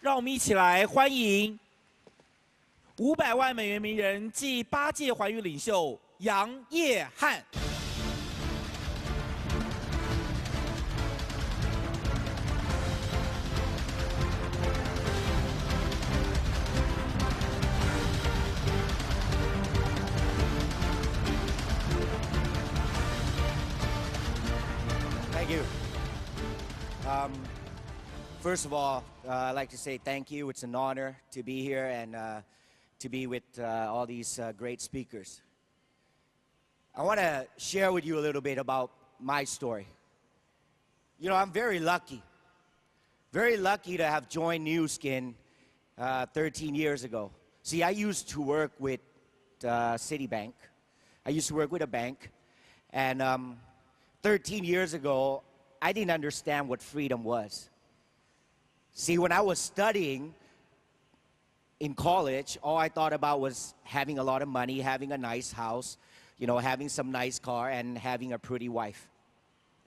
让我们一起来欢迎500万美元名人暨8届环宇领袖杨业汉。Thank you. First of all, I'd like to say thank you. It's an honor to be here and to be with all these great speakers. I want to share with you a little bit about my story. You know, I'm very lucky to have joined New Skin 13 years ago. See, I used to work with Citibank. I used to work with a bank, and 13 years ago, I didn't understand what freedom was. See, when I was studying in college, all I thought about was having a lot of money, having a nice house, you know, having some nice car, and having a pretty wife,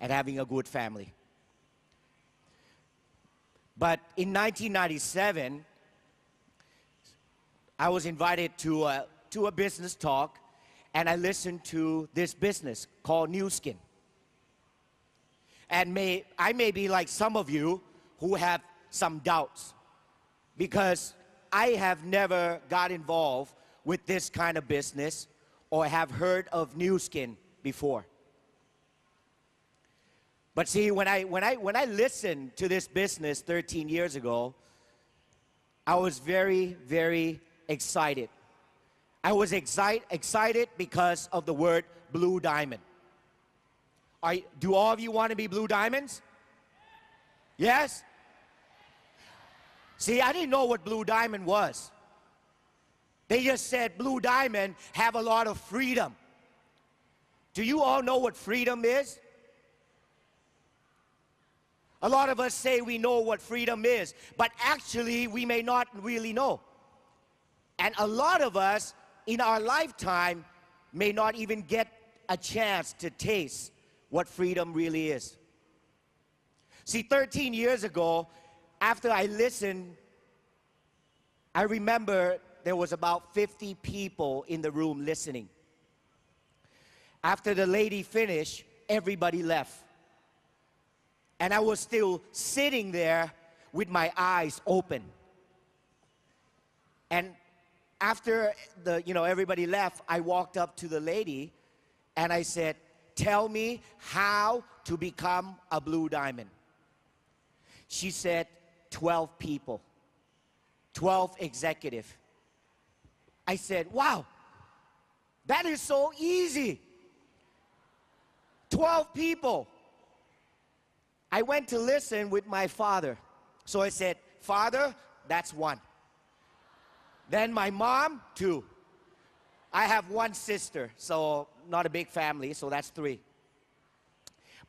and having a good family. But in 1997, I was invited to a business talk, and I listened to this business called New Skin. And I may be like some of you who have some doubts, because I have never got involved with this kind of business or have heard of New Skin before. But see, when I listened to this business 13 years ago, I was very, very excited. I was excited because of the word blue diamond. Do all of you want to be blue diamonds? Yes? See, I didn't know what blue diamond was. They just said blue diamond have a lot of freedom. Do you all know what freedom is? A lot of us say we know what freedom is, but actually we may not really know. And a lot of us in our lifetime may not even get a chance to taste what freedom really is. See, 13 years ago, after I listened, I remember there was about 50 people in the room listening. After the lady finished, everybody left. And I was still sitting there with my eyes open. And after everybody left, I walked up to the lady and I said, "Tell me how to become a blue diamond." She said, 12 people, 12 executives. I said, "Wow, that is so easy. 12 people." I went to listen with my father. So I said, "Father, that's one." Then my mom, 2. I have one sister, so not a big family, so that's 3.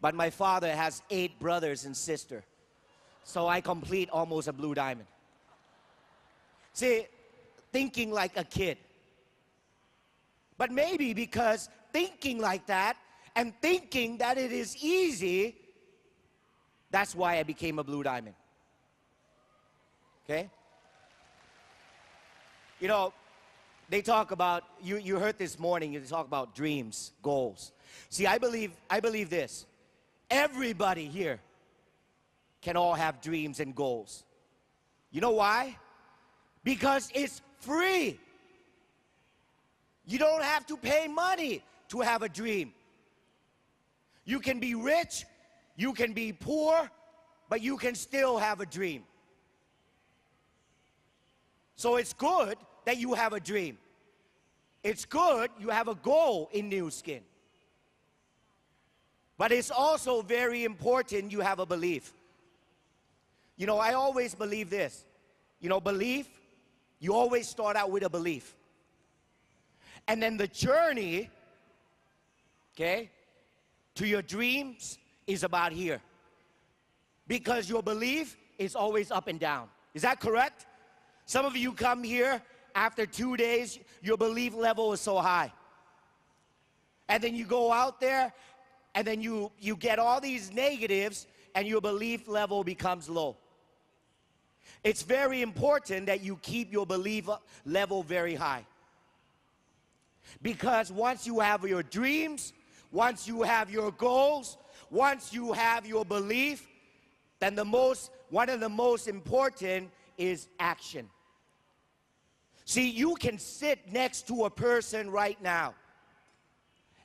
But my father has 8 brothers and sisters. So I complete almost a blue diamond. See, thinking like a kid. But maybe because thinking like that and thinking that it is easy, that's why I became a blue diamond. Okay? You know, they talk about, you heard this morning, they talk about dreams, goals. See, I believe this. Everybody here can all have dreams and goals. You know why? Because it's free. You don't have to pay money to have a dream. You can be rich, you can be poor, but you can still have a dream. So it's good that you have a dream. It's good you have a goal in New Skin. But it's also very important you have a belief. You know, I always believe this. You know, belief, you always start out with a belief. And then the journey, okay, to your dreams is about here. Because your belief is always up and down. Is that correct? Some of you come here, after 2 days, your belief level is so high. And then you go out there, and then you get all these negatives, and your belief level becomes low. It's very important that you keep your belief level very high. Because once you have your dreams, once you have your goals, once you have your belief, then one of the most important is action. See, you can sit next to a person right now,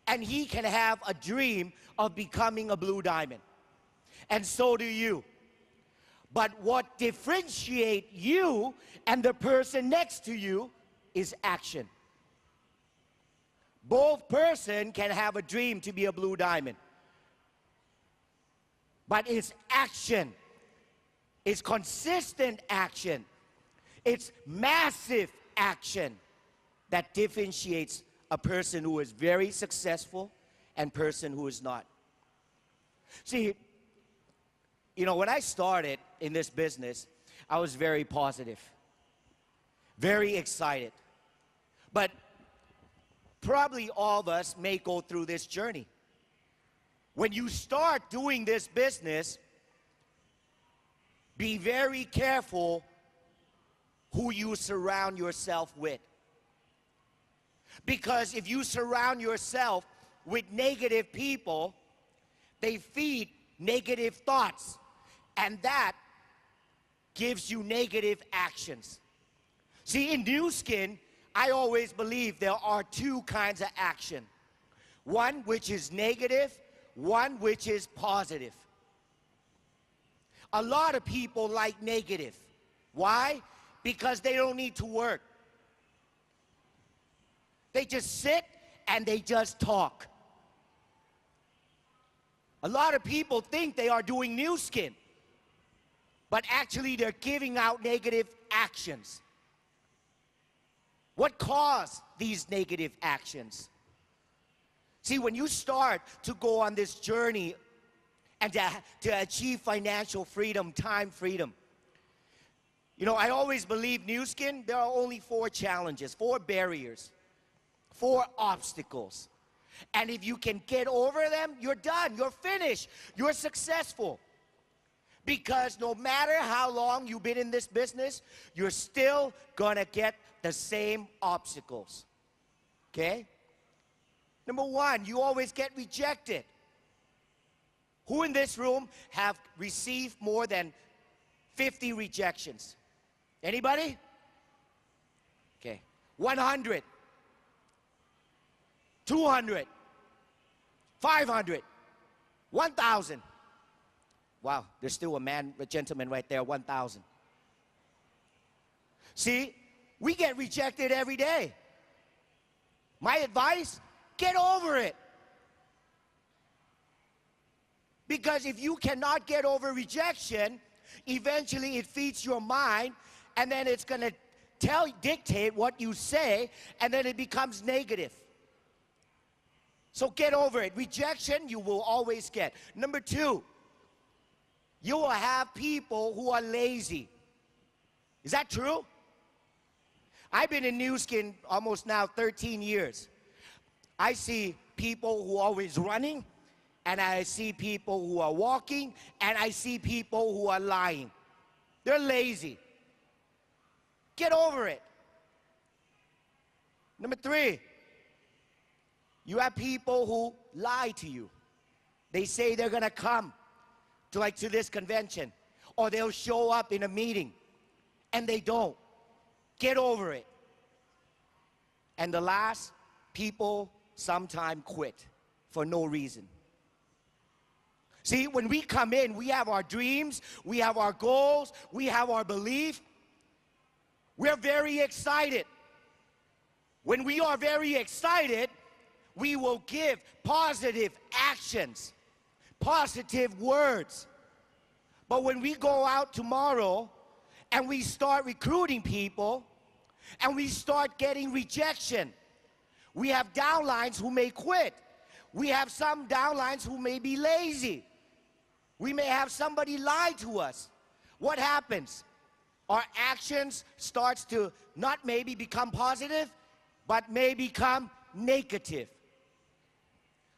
and he can have a dream of becoming a blue diamond. And so do you. But what differentiates you and the person next to you is action. Both person can have a dream to be a blue diamond. But it's action. It's consistent action. It's massive action that differentiates a person who is very successful and person who is not. See, you know, when I started in this business, I was very positive, very excited. But probably all of us may go through this journey. When you start doing this business, be very careful who you surround yourself with. Because if you surround yourself with negative people, they feed negative thoughts, and that gives you negative actions. See, in New Skin, I always believe there are two kinds of action. One which is negative, one which is positive. A lot of people like negative. Why? Because they don't need to work. They just sit and they just talk. A lot of people think they are doing New Skin, but actually they're giving out negative actions. What caused these negative actions? See, when you start to go on this journey and to achieve financial freedom, time freedom, you know, I always believe New Skin, there are only 4 challenges, 4 barriers, 4 obstacles. And if you can get over them, you're done, you're finished, you're successful. Because no matter how long you've been in this business, you're still gonna get the same obstacles, okay? Number 1, you always get rejected. Who in this room have received more than 50 rejections? Anybody? Okay. 100. 200. 500. 1,000. Wow, there's still a gentleman right there, 1,000. See, we get rejected every day. My advice, get over it. Because if you cannot get over rejection, eventually it feeds your mind, and then it's going to dictate what you say, and then it becomes negative. So get over it. Rejection, you will always get. Number 2, you will have people who are lazy. Is that true? I've been in New Skin almost now 13 years. I see people who are always running, and I see people who are walking, and I see people who are lying. They're lazy. Get over it. Number 3, you have people who lie to you. They say they're gonna come to this convention, or they'll show up in a meeting, and they don't. Get over it. And the last, people sometimes quit for no reason. See, when we come in, we have our dreams, we have our goals, we have our belief. We're very excited. When we are very excited, we will give positive actions, positive words. But when we go out tomorrow and we start recruiting people and we start getting rejection, we have downlines who may quit. We have some downlines who may be lazy. We may have somebody lie to us. What happens? Our actions starts to not maybe become positive, but may become negative.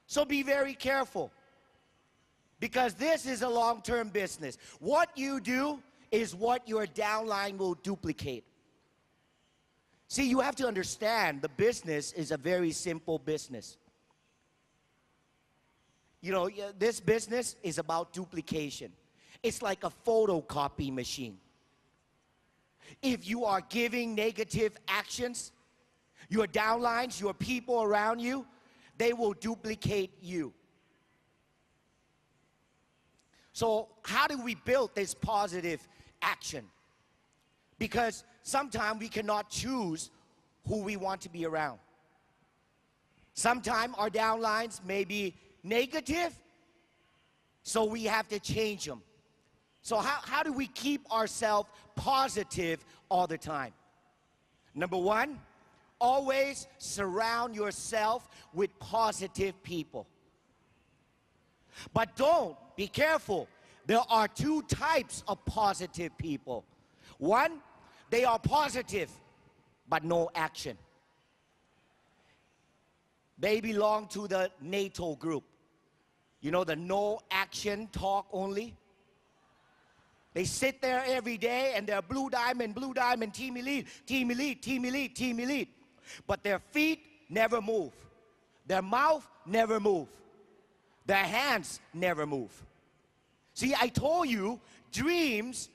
So be very careful, because this is a long-term business. What you do is what your downline will duplicate. See, you have to understand the business is a very simple business. You know, this business is about duplication. It's like a photocopy machine. If you are giving negative actions, your downlines, your people around you, they will duplicate you. So how do we build this positive action? Because sometimes we cannot choose who we want to be around. Sometimes our downlines may be negative, so we have to change them. So how do we keep ourselves positive all the time? Number one, always surround yourself with positive people. But be careful. There are two types of positive people. One, they are positive, but no action. They belong to the NATO group. You know, the no action talk only. They sit there every day and they're blue diamond, team elite, team elite, team elite, team elite. But their feet never move. Their mouth never move. Their hands never move. See, I told you, dreams,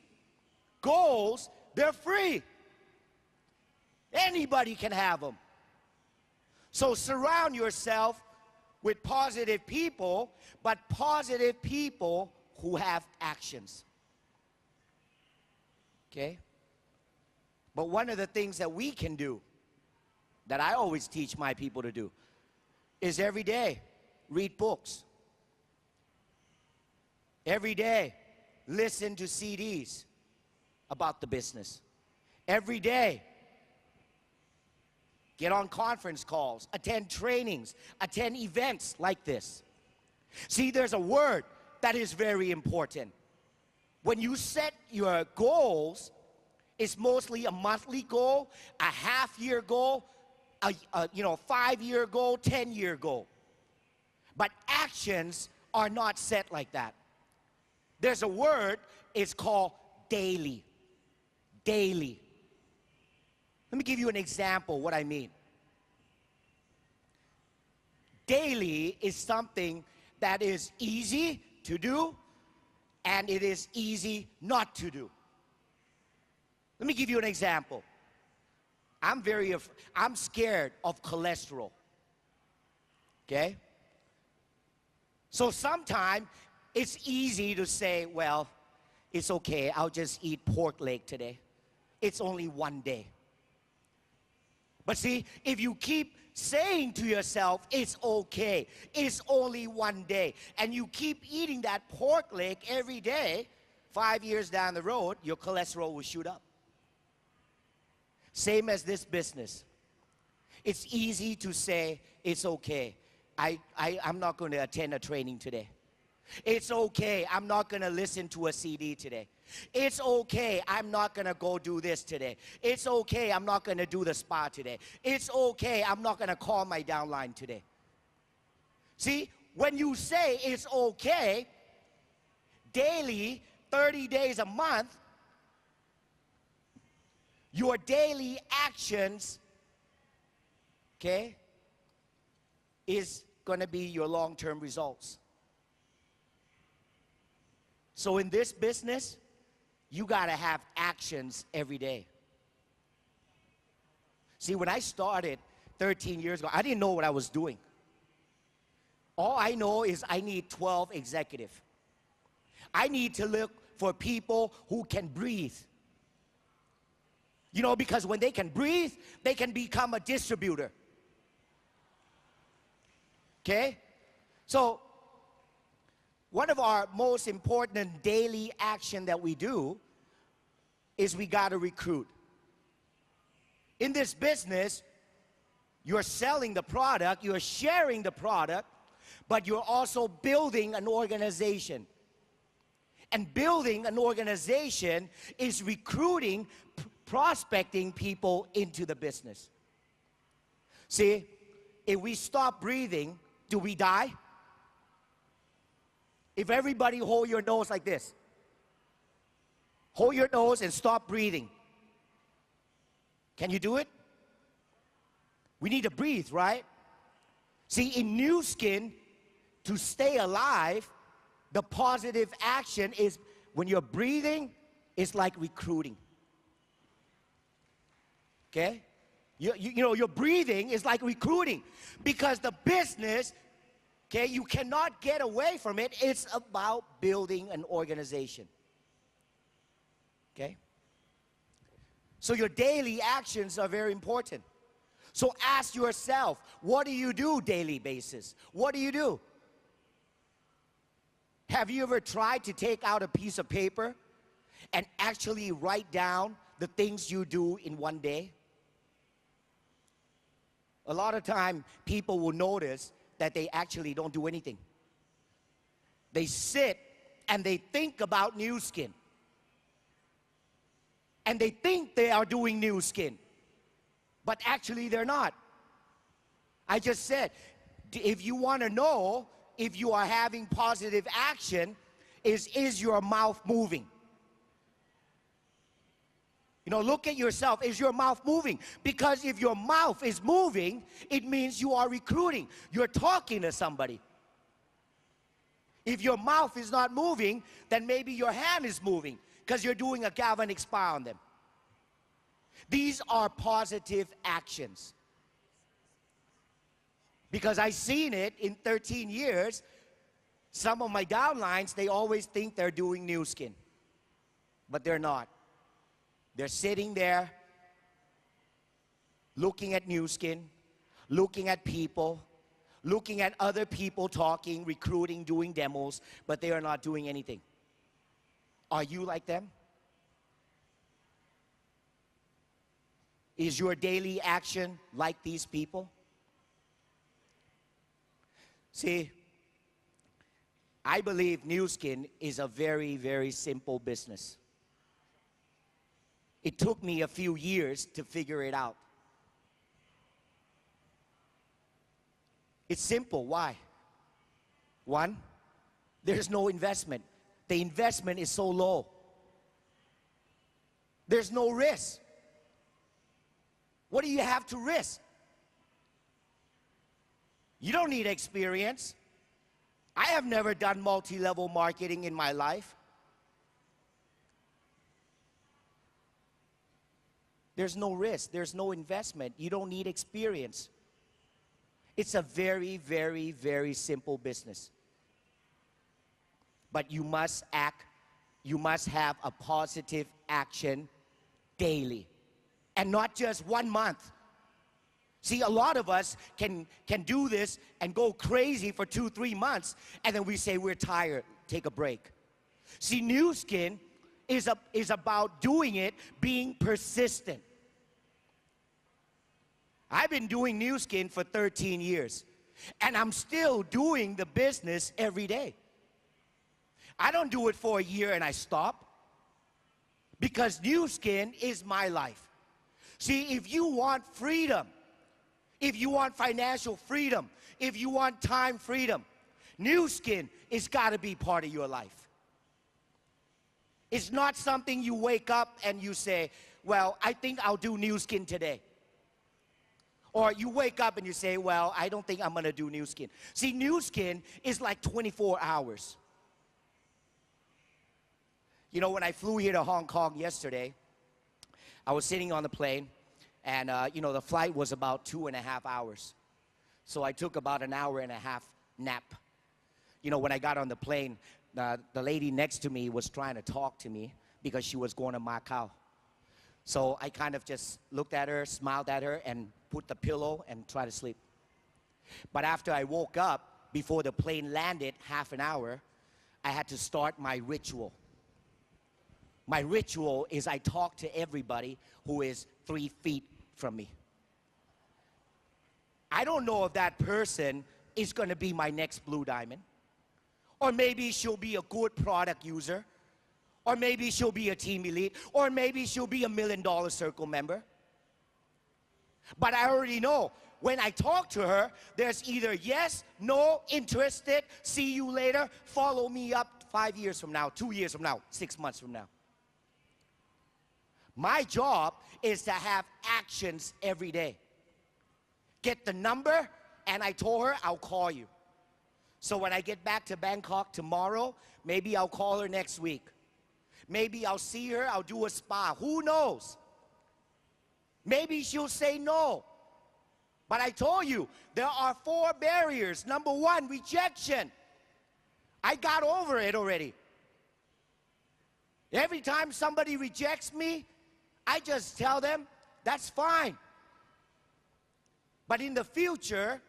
goals, they're free. Anybody can have them. So surround yourself with positive people, but positive people who have actions. Okay? But one of the things that we can do, that I always teach my people to do, is every day read books. Every day listen to CDs about the business. Every day get on conference calls, attend trainings, attend events like this. See, there's a word that is very important. When you set your goals, it's mostly a monthly goal, a half-year goal, a 5-year goal, 10-year goal. But actions are not set like that. There's a word, it's called daily. Daily. Let me give you an example what I mean. Daily is something that is easy to do and it is easy not to do. Let me give you an example. I'm scared of cholesterol. Okay? So sometimes it's easy to say, well, it's okay, I'll just eat pork leg today. It's only one day. But see, if you keep saying to yourself, it's okay, it's only one day, and you keep eating that pork leg every day, 5 years down the road, your cholesterol will shoot up. Same as this business. It's easy to say, it's okay, I'm not going to attend a training today. It's okay, I'm not going to listen to a CD today. It's okay, I'm not going to go do this today. It's okay, I'm not going to do the spa today. It's okay, I'm not going to call my downline today. See, when you say it's okay, daily, 30 days a month, your daily actions, okay, is going to be your long-term results. So in this business, you got to have actions every day. See, when I started 13 years ago, I didn't know what I was doing. All I know is I need 12 executives. I need to look for people who can breathe. You know, because when they can breathe, they can become a distributor. Okay? So, one of our most important daily action that we do is we got to recruit. In this business, you're selling the product, you're sharing the product, but you're also building an organization. And building an organization is recruiting, prospecting people into the business. See, if we stop breathing, do we die? If everybody hold your nose like this, Hold your nose and stop breathing. Can you do it? We need to breathe, right? See, in new skin, to stay alive, the positive action is when you're breathing, it's like recruiting. Okay? You know, your breathing is like recruiting because the business, okay, you cannot get away from it. It's about building an organization. Okay? So your daily actions are very important. So ask yourself, what do you do daily basis? What do you do? Have you ever tried to take out a piece of paper and actually write down the things you do in one day? A lot of time, people will notice that they actually don't do anything. They sit and they think about new skin. And they think they are doing new skin. But actually, they're not. I just said, if you want to know if you are having positive action, is your mouth moving? You know, look at yourself. Is your mouth moving? Because if your mouth is moving, it means you are recruiting. You're talking to somebody. If your mouth is not moving, then maybe your hand is moving because you're doing a galvanic spa on them. These are positive actions. Because I've seen it in 13 years. Some of my downlines, they always think they're doing new skin. But they're not. They're sitting there, looking at new skin, looking at people, looking at other people talking, recruiting, doing demos, but they are not doing anything. Are you like them? Is your daily action like these people? See, I believe new skin is a very, very simple business. It took me a few years to figure it out. It's simple. Why? One, there's no investment. The investment is so low. There's no risk. What do you have to risk? You don't need experience. I have never done multi-level marketing in my life. There's no risk. There's no investment. You don't need experience. It's a very, very, very simple business. But you must act. You must have a positive action daily. And not just 1 month. See, a lot of us can do this and go crazy for 2-3 months, and then we say we're tired, take a break. See, new skin is about doing it, being persistent. I've been doing new skin for 13 years, and I'm still doing the business every day. I don't do it for a year and I stop, because new skin is my life. See, if you want freedom, if you want financial freedom, if you want time freedom, new skin is got to be part of your life. It's not something you wake up and you say, well, I think I'll do new skin today. Or you wake up and you say, well, I don't think I'm going to do new skin. See, new skin is like 24 hours. You know, when I flew here to Hong Kong yesterday, I was sitting on the plane, and you know, the flight was about 2.5 hours. So I took about an hour and a half nap. You know, when I got on the plane, the lady next to me was trying to talk to me because she was going to Macau. So I kind of just looked at her, smiled at her, and put the pillow and tried to sleep. But after I woke up, before the plane landed, half an hour, I had to start my ritual. My ritual is I talk to everybody who is 3 feet from me. I don't know if that person is going to be my next blue diamond. Or maybe she'll be a good product user. Or maybe she'll be a team elite. Or maybe she'll be a $1 million circle member. But I already know when I talk to her, there's either yes, no, interested, see you later, follow me up 5 years from now, 2 years from now, 6 months from now. My job is to have actions every day. Get the number, and I told her I'll call you. So when I get back to Bangkok tomorrow, maybe I'll call her next week. Maybe I'll see her, I'll do a spa. Who knows? Maybe she'll say no. But I told you, there are 4 barriers. Number 1, rejection. I got over it already. Every time somebody rejects me, I just tell them, that's fine. But in the future,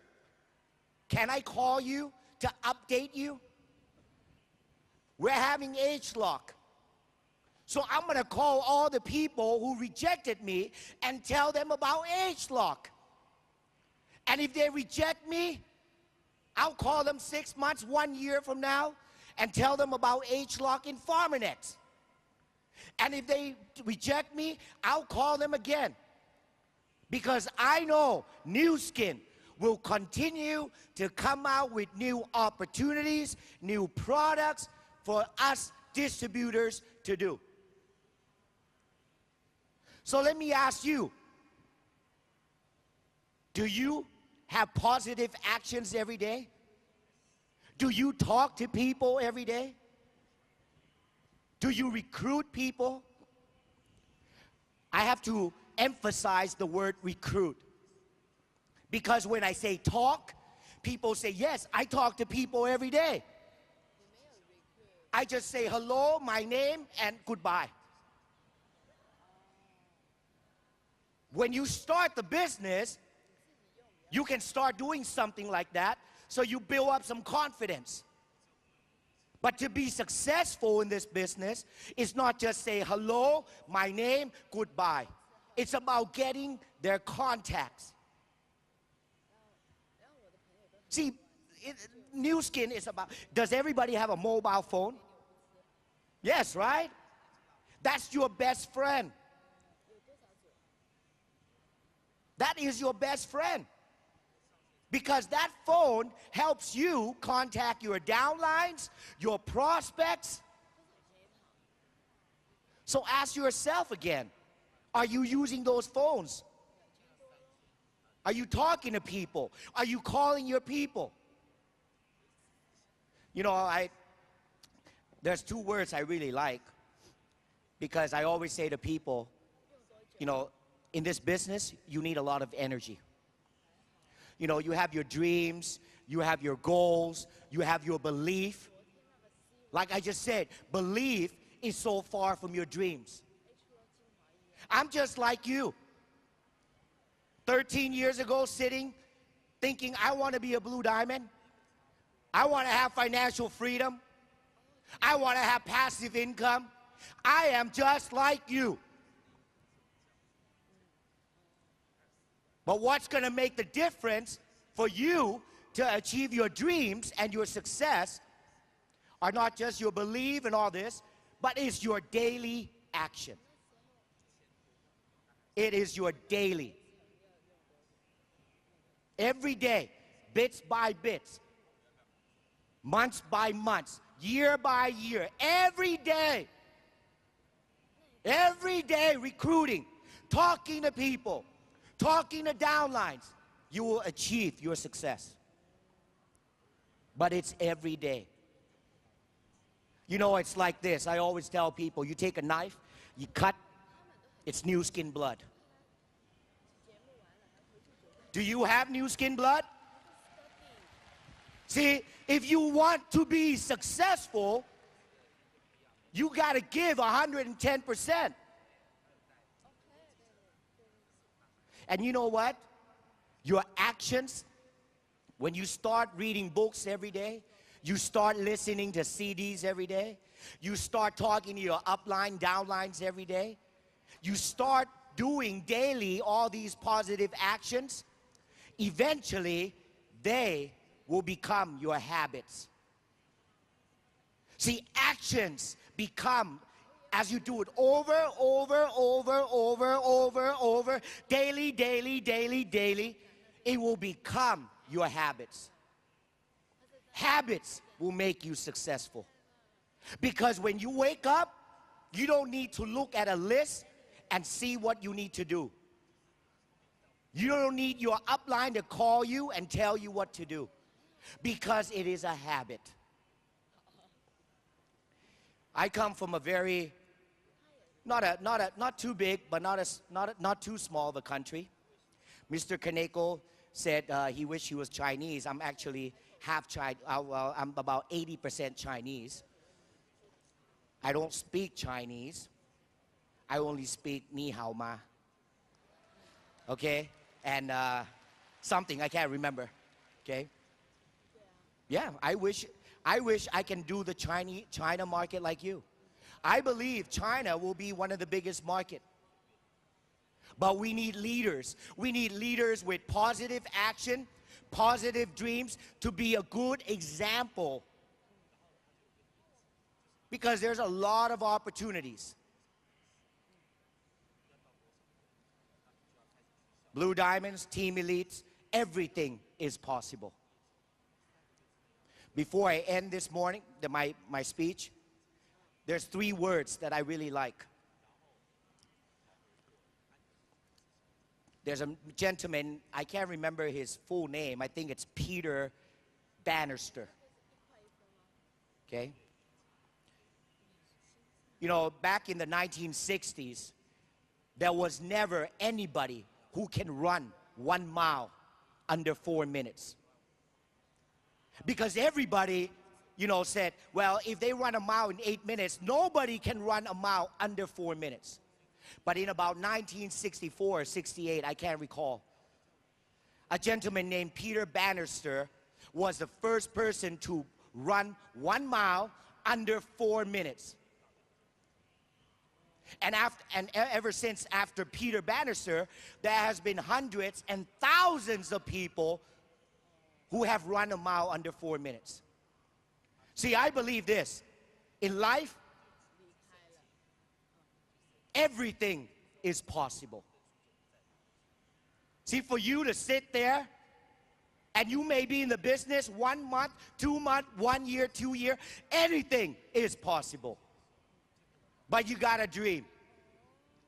can I call you to update you? We're having age lock. So I'm going to call all the people who rejected me and tell them about age lock. And if they reject me, I'll call them 6 months, 1 year from now, and tell them about age lock in FarmerNet. And if they reject me, I'll call them again. Because I know Nu Skin will continue to come out with new opportunities, new products for us distributors to do. So let me ask you, do you have positive actions every day? Do you talk to people every day? Do you recruit people? I have to emphasize the word recruit. Because when I say talk, people say, yes, I talk to people every day. I just say hello, my name, and goodbye. When you start the business, you can start doing something like that, so you build up some confidence. But to be successful in this business is not just say hello, my name, goodbye. It's about getting their contacts. See, Nu Skin is about, does everybody have a mobile phone? Yes, right? That's your best friend. That is your best friend. Because that phone helps you contact your downlines, your prospects. So ask yourself again, are you using those phones? Are you talking to people? Are you calling your people? You know, there's 2 words I really like, because I always say to people, you know, in this business, you need a lot of energy. You know, you have your dreams, you have your goals, you have your belief. Like I just said, belief is so far from your dreams. I'm just like you. 13 years ago, sitting, thinking I want to be a blue diamond. I want to have financial freedom. I want to have passive income. I am just like you. But what's going to make the difference for you to achieve your dreams and your success are not just your belief and all this, but it's your daily action. It is your daily. Every day, bits by bits, months by months, year by year, every day recruiting, talking to people, talking to downlines, you will achieve your success. But it's every day. You know, it's like this. I always tell people, you take a knife, you cut, it's Nu Skin blood. Do you have Nu Skin blood? See, if you want to be successful, you got to give 110%. And you know what? Your actions, when you start reading books every day, you start listening to CDs every day, you start talking to your upline, downlines every day, you start doing daily all these positive actions, eventually they will become your habits. See, actions become, as you do it over, daily, it will become your habits. Habits will make you successful. Because when you wake up, you don't need to look at a list and see what you need to do. You don't need your upline to call you and tell you what to do, because it is a habit. I come from a very, not too big, but not too small of a country. Mr. Kaneko said he wished he was Chinese. I'm actually half Chinese. Well, I'm about 80% Chinese. I don't speak Chinese. I only speak ni hao ma. Okay? And something I can't remember. Okay? Yeah, I wish I can do the China market like you. I believe China will be one of the biggest markets. But we need leaders. We need leaders with positive action, positive dreams, to be a good example. Because there's a lot of opportunities. Blue Diamonds, Team Elites, everything is possible. Before I end this morning, my speech, there's 3 words that I really like. There's a gentleman, I can't remember his full name. I think it's Peter Bannister. Okay? You know, back in the 1960s, there was never anybody who can run 1 mile under 4 minutes. Because everybody, you know, said, well, if they run a mile in 8 minutes, nobody can run a mile under 4 minutes. But in about 1964 or 68, I can't recall, a gentleman named Peter Bannister was the first person to run 1 mile under 4 minutes. And ever since after Peter Bannister, there has been hundreds and thousands of people who have run a mile under 4 minutes. See, I believe this. In life, everything is possible. See, for you to sit there, and you may be in the business 1 month, 2 months, 1 year, 2 years, anything is possible. But you gotta dream.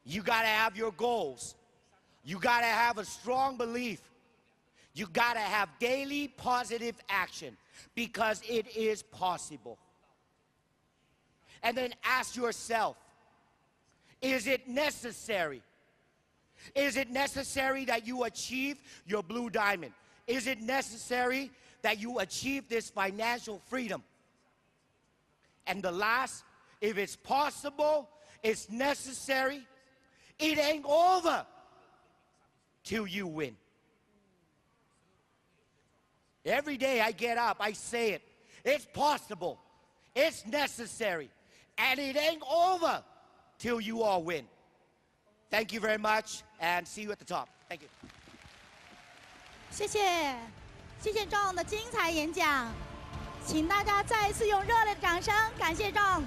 You gotta have your goals. You gotta have a strong belief. You gotta have daily positive action, because it is possible. And then ask yourself, is it necessary? Is it necessary that you achieve your blue diamond? Is it necessary that you achieve this financial freedom? And the last, if it's possible, it's necessary, it ain't over till you win. Every day I get up, I say it. It's possible, it's necessary, and it ain't over till you all win. Thank you very much, and see you at the top. Thank you. 谢谢John 的精彩演讲，请大家再一次用热烈的掌声感谢John。